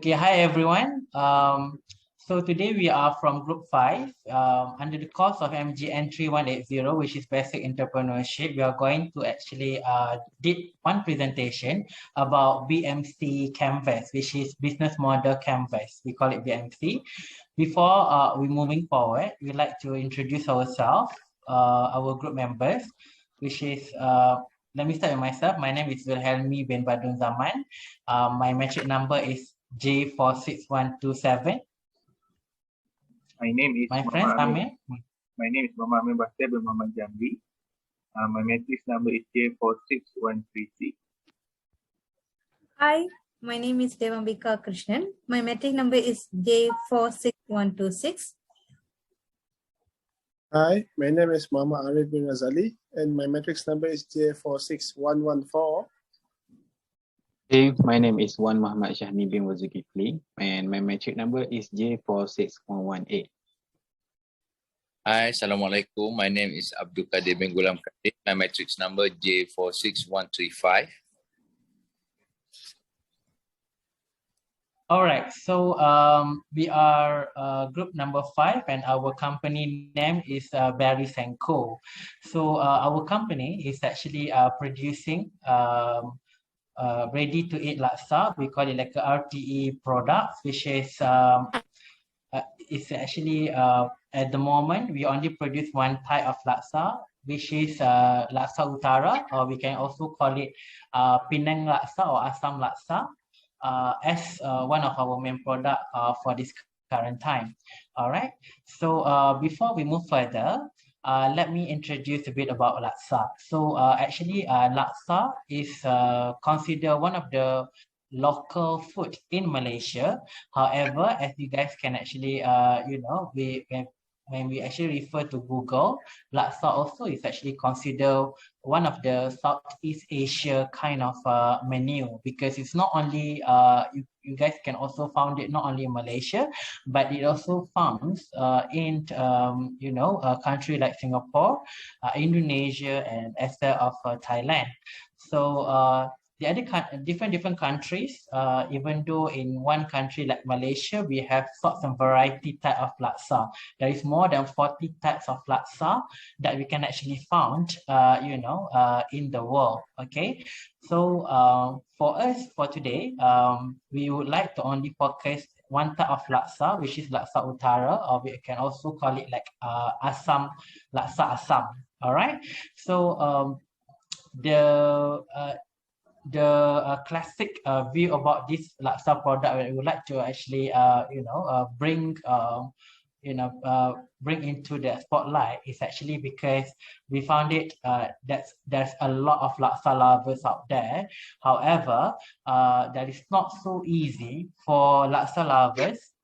Okay, hi everyone. So today we are from Group 5 under the course of MGN 3180, which is Basic Entrepreneurship. We are going to actually did one presentation about BMC Canvas, which is Business Model Canvas. We call it BMC. Before we moving forward, we'd like to introduce ourselves, our group members, which is let me start with myself. My name is Wilhelmi bin Badun Zaman. My metric number is J46127. My name is My name is Muhammad Amin Basir bin Muhammad Jambi. My matrix number is J46136. Hi, my name is Devambika Krishnan. My matric number is J46126. Hi, my name is Muhammad Arif bin Razali and my matrix number is J46114. Hey, my name is Wan Muhammad Shahni bin Wazukifli and my matric number is J46118. Hi, Assalamualaikum. My name is Abdul Qadir bin Gulam Qadir. My matrix number J46135. All right, so we are group number 5 and our company name is Barry & Co. So our company is actually producing ready-to-eat laksa. We call it like a RTE product, which is it's actually at the moment we only produce one type of laksa, which is laksa utara, or we can also call it Penang laksa or Assam laksa, as one of our main product for this current time. All right, so before we move further, let me introduce a bit about laksa. So actually laksa is considered one of the local food in Malaysia. However, as you guys can actually when we actually refer to Google, laksa also is actually considered one of the Southeast Asia kind of menu, because it's not only you guys can also found it not only in Malaysia, but it also found in a country like Singapore, Indonesia, and as well of Thailand. So the other different countries, even though in one country like Malaysia, we have sorts and variety type of laksa. There is more than 40 types of laksa that we can actually found, in the world. Okay, so for us for today, we would like to only focus one type of laksa, which is laksa utara, or we can also call it like Assam laksa Assam. All right, so the classic view about this laksa product we would like to actually bring into the spotlight is actually because we found it there's a lot of laksa lovers out there. However, that is not so easy for laksa lovers,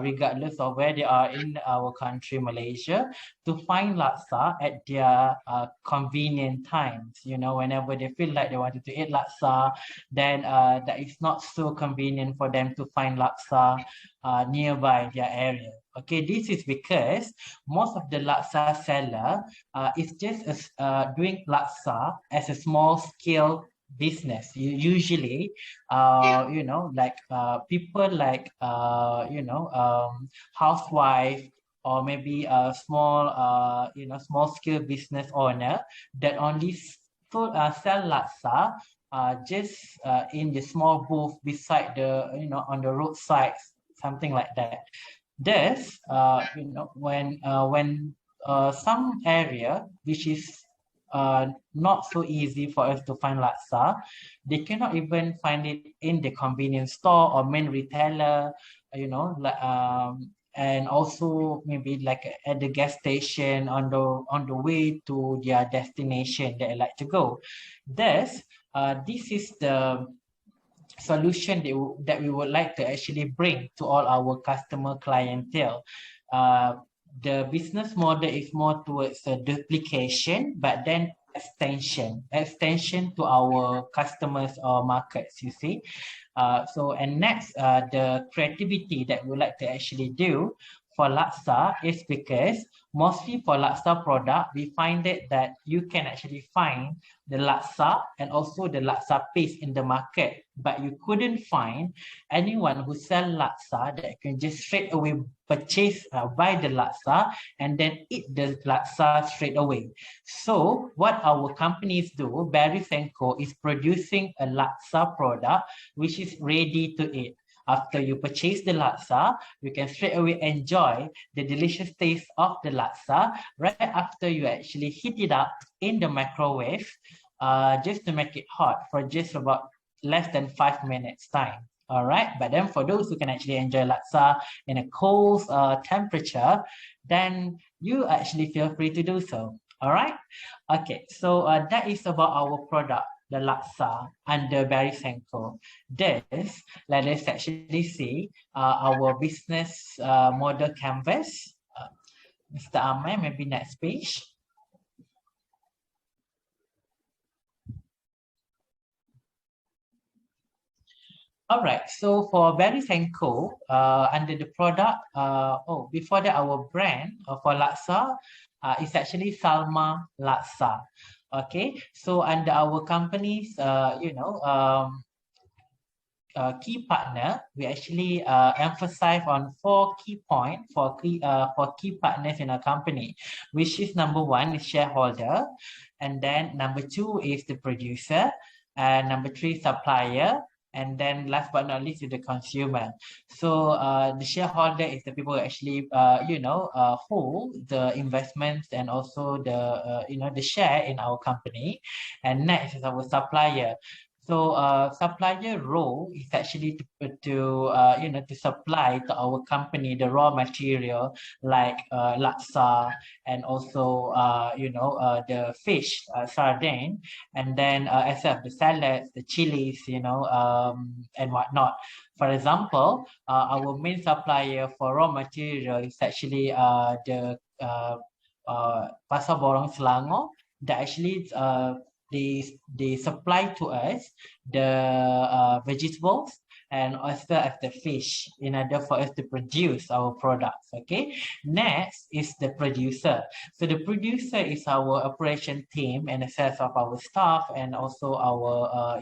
regardless of where they are in our country, Malaysia, to find laksa at their convenient times. You know, whenever they feel like they wanted to eat laksa, then that is not so convenient for them to find laksa nearby their area. Okay, this is because most of the laksa seller is just doing laksa as a small scale business. Usually people like housewife, or maybe a small small scale business owner that only sell laksa just in the small booth beside the on the roadside, something like that. Thus when some area which is not so easy for us to find laksa, they cannot even find it in the convenience store or main retailer, and also maybe like at the gas station on the way to their destination that they like to go. Thus, this is the solution that we would like to actually bring to all our customer clientele. The business model is more towards a duplication, but then extension to our customers or markets, you see. And next, the creativity that we like to actually do for laksa is because mostly for laksa product, we find it that you can actually find the laksa and also the laksa paste in the market, but you couldn't find anyone who sell laksa that can just straight away purchase, buy the laksa and then eat the laksa straight away. So what our companies do, Barry & Co, is producing a laksa product which is ready to eat. After you purchase the laksa, you can straight away enjoy the delicious taste of the laksa right after you actually heat it up in the microwave, just to make it hot for just about less than 5 minutes time. All right, but then for those who can actually enjoy laksa in a cold temperature, then you actually feel free to do so. All right, okay, so that is about our product, the laksa under Barry & Co. This, let us actually see our business model canvas. Mr. Amay, maybe next page. All right, so for Barry & Co, under the product, before that, our brand for laksa is actually Salma Laksa. Okay, so under our company's, key partner, we actually emphasize on 4 key points for key partners in our company, which is number 1 is shareholder, and then number 2 is the producer, and number 3 supplier, and then last but not least is the consumer. So the shareholder is the people who actually hold the investments and also the the share in our company. And next is our supplier. So supplier role is actually to supply to our company the raw material like laksa and also the fish, sardine, and then as well the salads, the chilies, and whatnot. For example, our main supplier for raw material is actually the Pasar Borong Selangor that actually they supply to us the vegetables and also as the fish in order for us to produce our products. Okay, next is the producer. So the producer is our operation team and a set of our staff and also our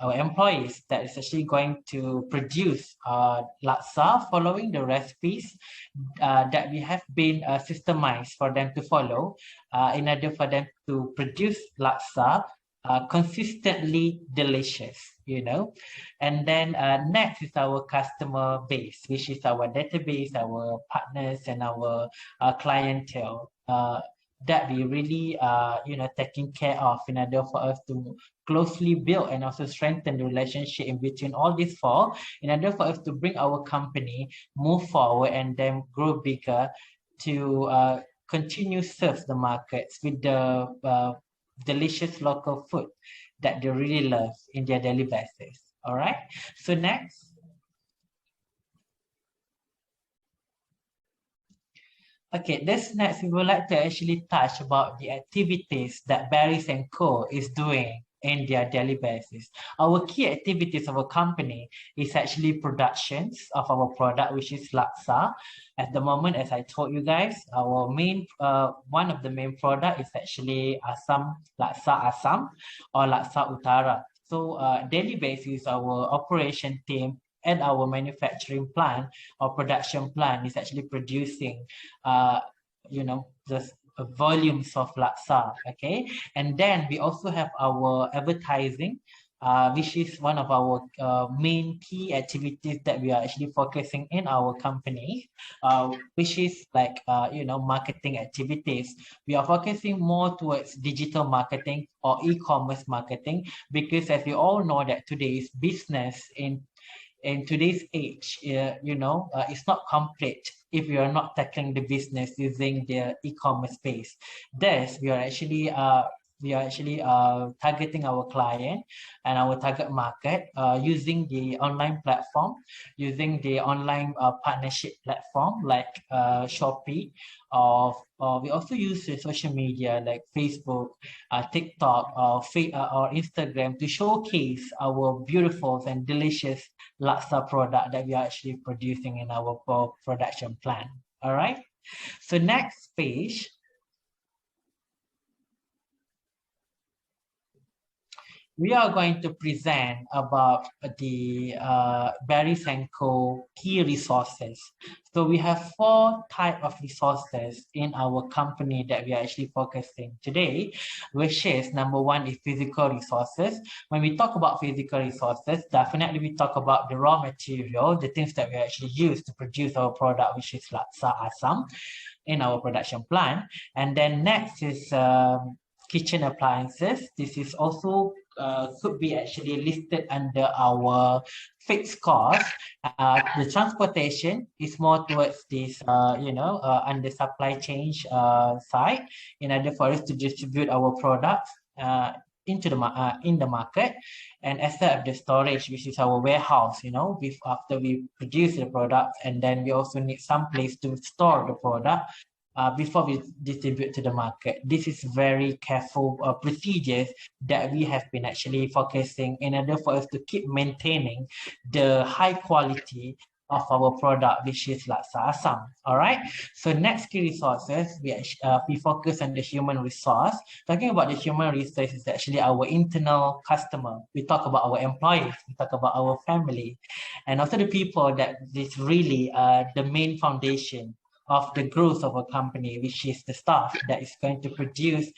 our employees that is actually going to produce laksa following the recipes that we have been systemized for them to follow in order for them to produce laksa consistently delicious, And then next is our customer base, which is our database, our partners, and our clientele that we really taking care of in order for us to closely build and also strengthen the relationship in between all these 4 in order for us to bring our company move forward and then grow bigger to continue serve the markets with the delicious local food that they really love in their daily basis. All right, so next. Okay, this next we would like to actually touch about the activities that Barry & Co is doing in their daily basis. Our key activities of our company is actually productions of our product, which is laksa. At the moment, as I told you guys, our main one of the main product is actually laksa Assam or laksa Utara. So daily basis, our operation team and our manufacturing plant or production plant is actually producing the volumes of laksa. Okay, and then we also have our advertising, which is one of our main key activities that we are actually focusing in our company, which is like marketing activities. We are focusing more towards digital marketing or e-commerce marketing, because as we all know that today's business in today's age, it's not complete if you are not tackling the business using the e-commerce space. Thus, we are actually targeting our client and our target market using the online platform, using the online partnership platform like Shopee, or we also use the social media like Facebook, TikTok, or Instagram to showcase our beautiful and delicious laksa product that we are actually producing in our production plant. All right. So next page. We are going to present about the Barry's & Co. key resources. So we have 4 types of resources in our company that we are actually focusing today, which is number 1 is physical resources. When we talk about physical resources, definitely we talk about the raw material, the things that we actually use to produce our product, which is laksa asam in our production plant. And then next is kitchen appliances. This is also could be actually listed under our fixed cost. The transportation is more towards this, under supply chain side, in order for us to distribute our products into the in the market. And aside of the storage, which is our warehouse, after we produce the product, and then we also need some place to store the product before we distribute to the market. This is very careful procedures that we have been actually focusing in order for us to keep maintaining the high quality of our product, which is laksa asam. All right. So next key resources, we focus on the human resource. Talking about the human resource is actually our internal customer. We talk about our employees. We talk about our family, and also the people that is really the main foundation of the growth of a company, which is the staff that is going to produce,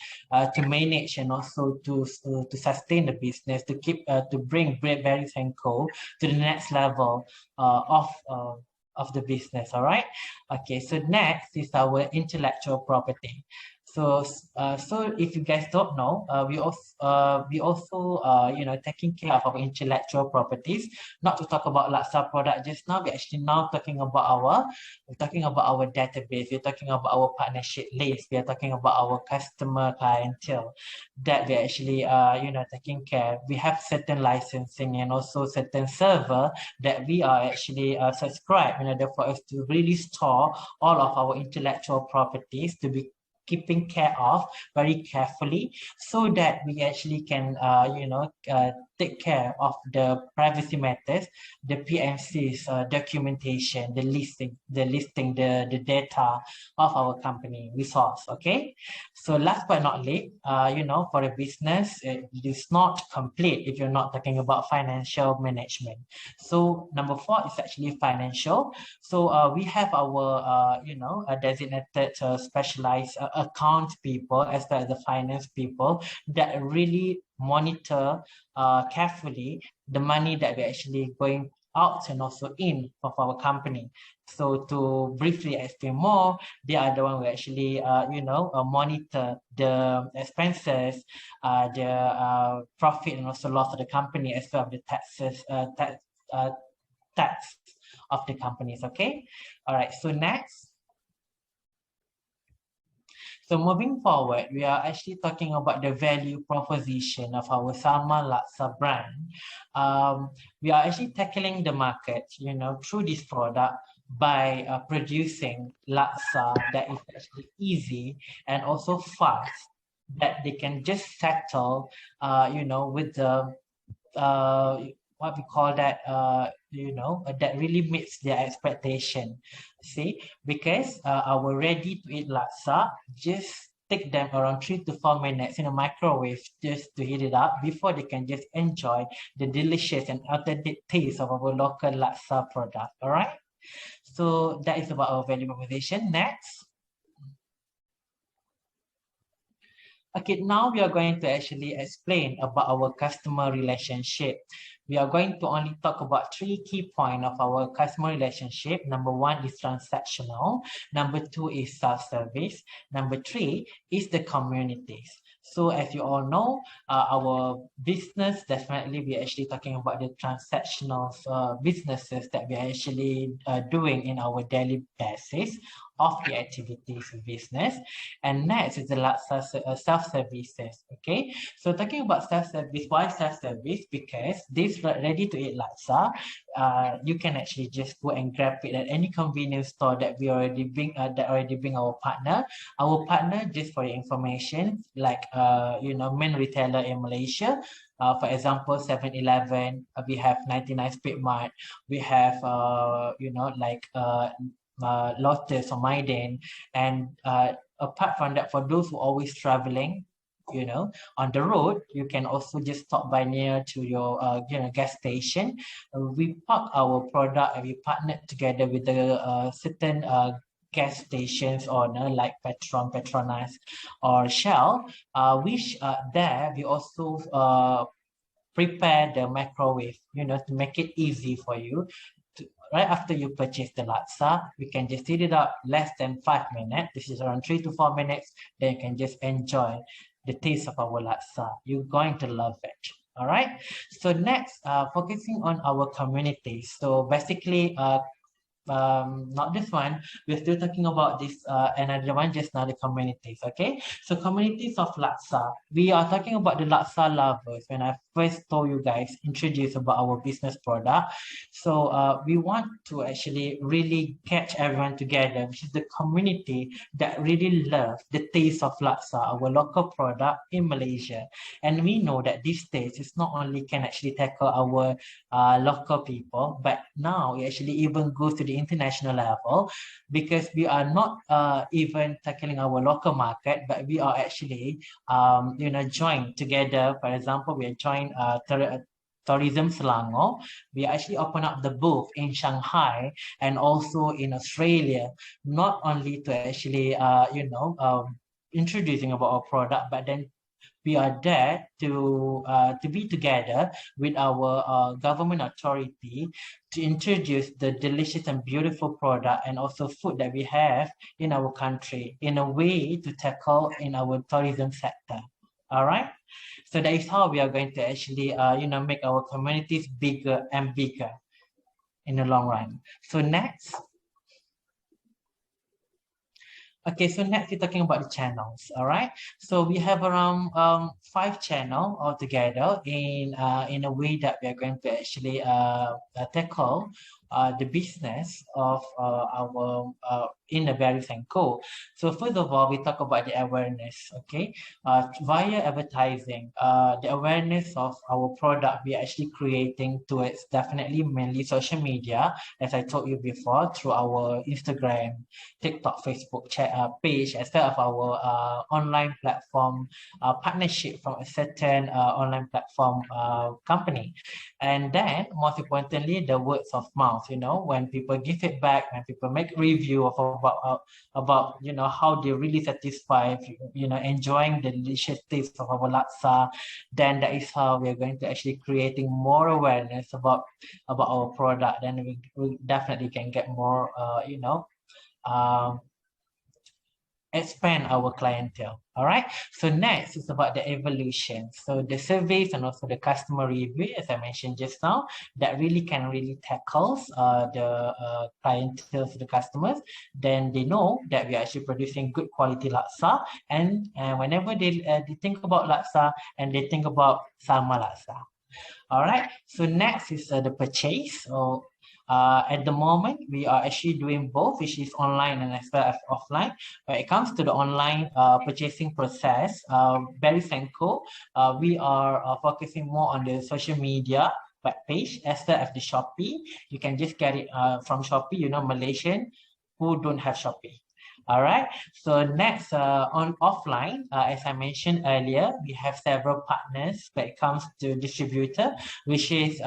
to manage, and also to sustain the business, to keep to bring Barry's & Co. to the next level of the business. All right. Okay. So next is our intellectual property. So if you guys don't know, we also taking care of our intellectual properties. Not to talk about laksa product just now, we're actually now talking about our database. We're talking about our partnership list. We are talking about our customer clientele that we're actually taking care. We have certain licensing and also certain server that we are actually subscribed in order for us to really store all of our intellectual properties to be keeping care of very carefully, so that we actually can take care of the privacy matters, the PMC's documentation, the listing, the data of our company resource. Okay. So last but not least, for a business, it is not complete if you're not talking about financial management. So number 4 is actually financial. So we have our designated specialized account people, as well as the finance people, that really monitor carefully the money that we're actually going out and also in of our company. So to briefly explain more, they are the one who actually monitor the expenses, the profit and also loss of the company, as well as the taxes, tax of the companies. Okay. All right. So next. So moving forward, we are actually talking about the value proposition of our Salma Laksa brand. We are actually tackling the market, through this product by producing laksa that is actually easy and also fast, that they can just settle, with the what we call that, that really meets their expectation. See, because our ready-to-eat laksa, just take them around 3 to 4 minutes in a microwave just to heat it up before they can just enjoy the delicious and authentic taste of our local laksa product. All right. So that is about our value proposition. Next. Okay, now we are going to actually explain about our customer relationship. We are going to only talk about 3 key points of our customer relationship. Number 1 is transactional. Number 2 is self-service. Number 3 is the communities. So as you all know, our business, definitely we are actually talking about the transactional businesses that we are actually doing in our daily basis. of the activities business. And next is the laksa self-services. Okay, so talking about self-service, why self-service? Because this ready-to-eat laksa, you can actually just go and grab it at any convenience store that we already bring our partner. Our partner, just for your information, like main retailer in Malaysia. For example, 7-Eleven, we have 99 Speed Mart, we have Lotus or Maiden, and apart from that, for those who are always traveling, on the road, you can also just stop by near to your gas station. We park our product and we partnered together with the certain gas stations owner like Petronas or Shell, which there we also prepare the microwave, to make it easy for you. Right after you purchase the laksa, we can just heat it up less than 5 minutes. This is around 3 to 4 minutes. Then you can just enjoy the taste of our laksa. You're going to love it. All right. So next, focusing on our communities. So basically, not this one, we're still talking about this another one just now, the communities. Okay, so communities of laksa, we are talking about the laksa lovers. When I first told you guys, introduce about our business product, so we want to actually really catch everyone together, which is the community that really love the taste of laksa, our local product in Malaysia. And we know that this taste is not only can actually tackle our local people, but now it actually even goes to the international level, because we are not even tackling our local market, but we are actually joined together. For example, we are joined Tourism Selangor. We actually open up the booth in Shanghai and also in Australia, not only to actually introducing about our product, but then we are there to be together with our government authority to introduce the delicious and beautiful product and also food that we have in our country in a way to tackle in our tourism sector. All right. So that is how we are going to actually make our communities bigger and bigger in the long run. So next. Okay, so next we're talking about the channels. All right, so we have around 5 channels altogether in a way that we are going to actually tackle the business of our in the Berries and Co. So first of all, we talk about the awareness. Okay, via advertising, the awareness of our product we are actually creating towards definitely mainly social media, as I told you before, through our Instagram, TikTok, Facebook page, as well as our online platform partnership from a certain online platform company. And then, most importantly, the words of mouth. When people give feedback, when people make review of about how they really satisfied, enjoying the delicious taste of our laksa, then that is how we are going to actually creating more awareness about our product. Then we definitely can get more expand our clientele. All right. So next is about the evolution. So the surveys and also the customer review, as I mentioned just now, that really tackles the clientele, the customers. Then they know that we are actually producing good quality laksa, and whenever they think about laksa, and they think about Salma laksa. All right. So next is the purchase. So at the moment, we are actually doing both, which is online and as well as offline. When it comes to the online purchasing process, Berries & Co, we are focusing more on the social media web page as well as the Shopee. You can just get it from Shopee, Malaysian who don't have Shopee. All right. So next, on offline, as I mentioned earlier, we have several partners when it comes to distributor, which is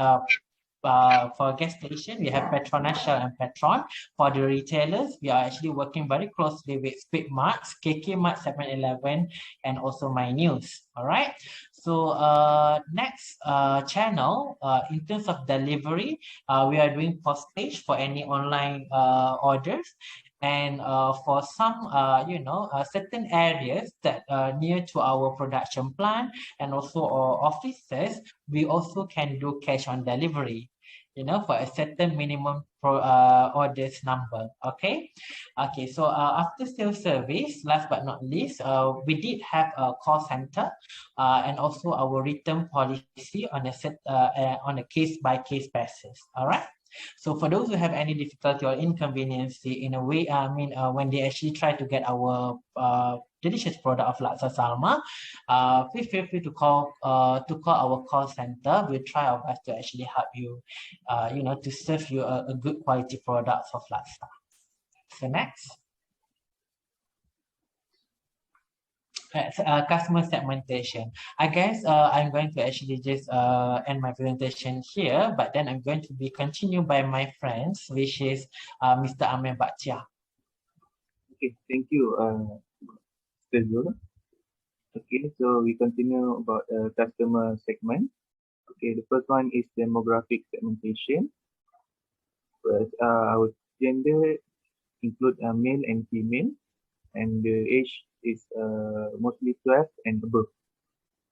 for gas station, we have Petronas, Shell, and Petron. For the retailers, we are actually working very closely with Speed Marts, KK Mart, 7-Eleven, and also My News. All right. So next channel, in terms of delivery, we are doing postage for any online orders. And for some, certain areas that are near to our production plant and also our offices, we also can do cash on delivery. for a certain minimum orders number. Okay. So after sales service, last but not least, we did have a call center and also our return policy on a case by case basis. All right. So for those who have any difficulty or inconvenience in a way, when they actually try to get our delicious product of Laksa Salma, please feel free to call our call center. We'll try our best to actually help you, to serve you a good quality product of Laksa. So next. Customer segmentation. I guess I'm going to actually just end my presentation here, but then I'm going to be continued by my friends, which is Mr. Amir Baktia. Okay, thank you, Mr. Zul. Okay, so we continue about customer segment. Okay, the first one is demographic segmentation. First, our gender include male and female, and the age is mostly 12 and above.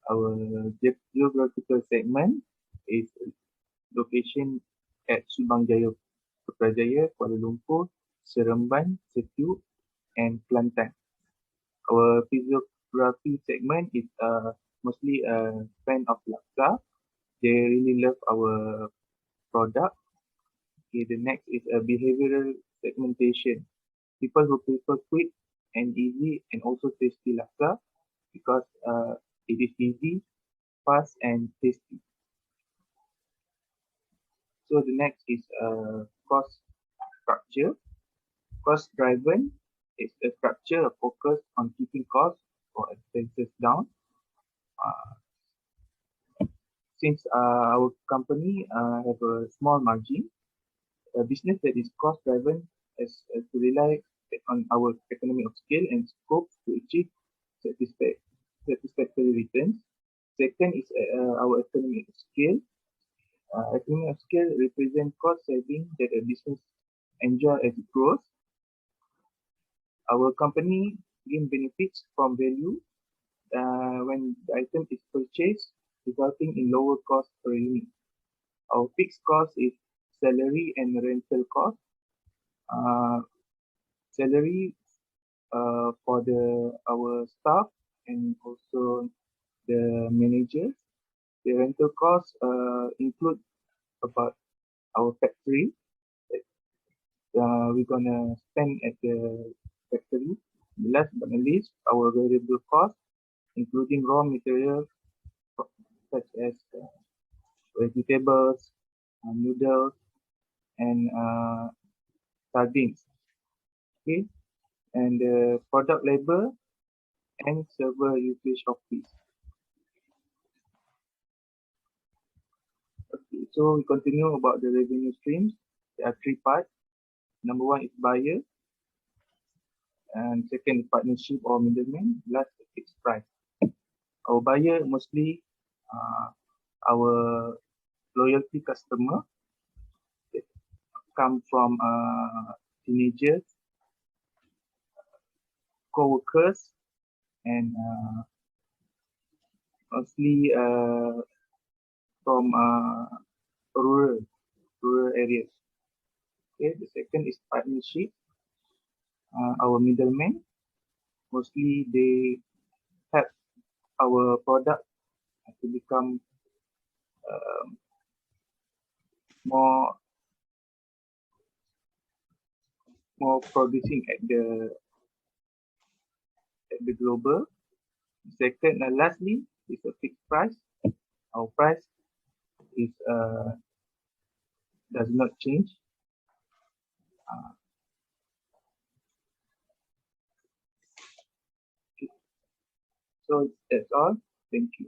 Our geographical segment is location at Subang Jaya, Putrajaya, Kuala Lumpur, Seremban, Setiu, and Kelantan. Our physiography segment is mostly a fan of Laksa. They really love our product. Okay, the next is a behavioral segmentation. People who prefer quick and easy and also tasty Laksa because it is easy, fast, and tasty. So the next is cost structure. Cost driven is a structure focused on keeping costs or expenses down. Since our company have a small margin, a business that is cost driven has to rely on our economy of scale and scope to achieve satisfactory returns. Second is our economy of scale. Economy of scale represents cost saving that a business enjoy as it grows. Our company gain benefits from value when the item is purchased, resulting in lower cost per unit. Our fixed cost is salary and rental cost. Salary for our staff and also the managers. The rental costs include about our factory. We're gonna spend at the factory. Last but not least, our variable costs, including raw materials such as vegetables, noodles, and sardines. Okay, and product labor and server usage of fees. Okay, so we continue about the revenue streams. There are three parts. Number one is buyer, and second is partnership or middleman. Last is fixed price. Our buyer mostly our loyalty customer come from teenagers, co-workers, and mostly from rural areas. Okay, the second is partnership. Our middlemen, mostly they help our product to become more producing at the global. Second and lastly is a fixed price. Our price is does not change. Okay. So that's all. Thank you.